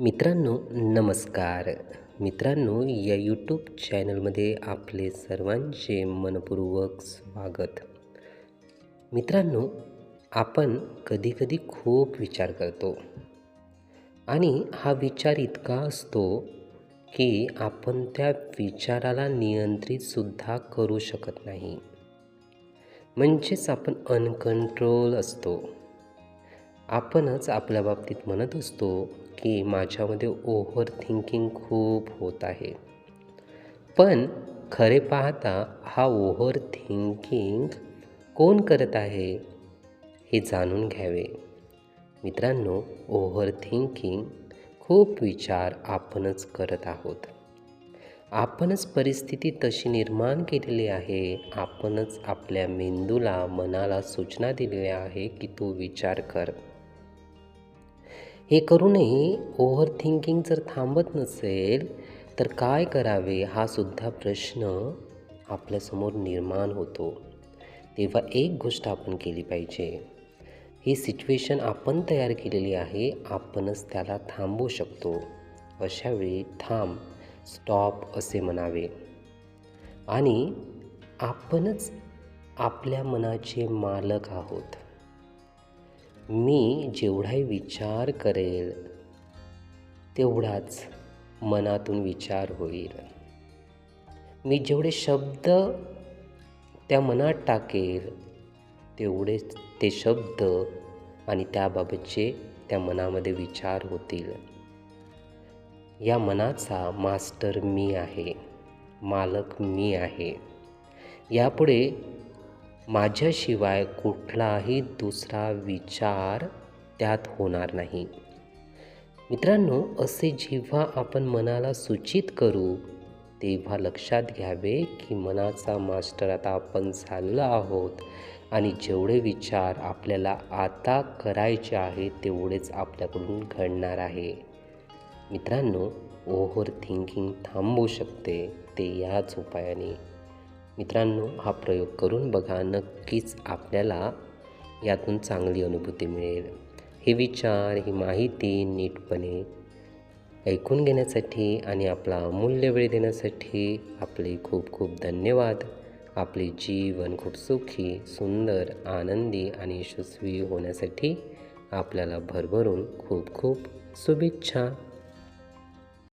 मित्रांनो नमस्कार. मित्रांनो या यूट्यूब चॅनलमध्ये आपले सर्वांचे मनपूर्वक स्वागत. मित्रांनो, आपण कधीकधी खूप विचार करतो आणि हा विचार इतका असतो की आपण त्या विचाराला नियंत्रितसुद्धा करू शकत नाही. म्हणजेच आपण अनकंट्रोल असतो. आपणच आपल्या बाबतीत म्हणत असतो की माझ्यामध्ये ओव्हर थिंकिंग खूप होत आहे. पण खरे पाहता हा ओव्हर थिंकिंग कोण करत आहे हे जाणून घ्यावे. मित्रांनो, ओव्हर थिंकिंग खूप विचार आपणच करत आहोत. आपणच परिस्थिती तशी निर्माण केलेली आहे. आपणच आपल्या मेंदूला, मनाला सूचना दिलेली आहे की तू विचार कर. हे करूनही ओव्हर थिंकिंग जर थांबत नसेल तर काय करावे हा सुद्धा प्रश्न आपल्यासमोर निर्माण होतो. तेव्हा एक गोष्ट आपण केली पाहिजे. ही सिच्युएशन आपण तयार केलेली आहे, आपणच त्याला थांबवू शकतो. अशावेळी थांब, स्टॉप असे म्हणावे आणि आपणच आपल्या मनाचे मालक आहोत. मी जेवढाही विचार करेल तेवढाच मनातून विचार होईल. मी जेवढे शब्द त्या मनात टाकेल तेवढेच ते शब्द आणि त्याबाबतचे त्या मनामध्ये विचार होतील. या मनाचा मास्टर मी आहे, मालक मी आहे. यापुढे माझ्याशिवाय कुठलाही दुसरा विचार त्यात होणार नाही. मित्रांनो, असे जेव्हा आपण मनाला सूचित करू तेव्हा लक्षात घ्यावे की मनाचा मास्टर आता आपण झालेलो आहोत आणि जेवढे विचार आपल्याला आता करायचे आहे तेवढेच आपल्याकडून घडणार आहे. मित्रांनो, ओव्हर थिंकिंग थांबवू शकते ते याच उपायाने. मित्रांनो, हा प्रयोग करून बघा. नक्कीच आपल्याला यातून चांगली अनुभूती मिळेल. हे विचार, ही माहिती नीटपणे ऐकून घेण्यासाठी आणि आपला अमूल्य वेळ देण्यासाठी आपले खूप खूप धन्यवाद. आपले जीवन खूप सुखी, सुंदर, आनंदी आणि यशस्वी होण्यासाठी आपल्याला भरभरून खूप खूप शुभेच्छा.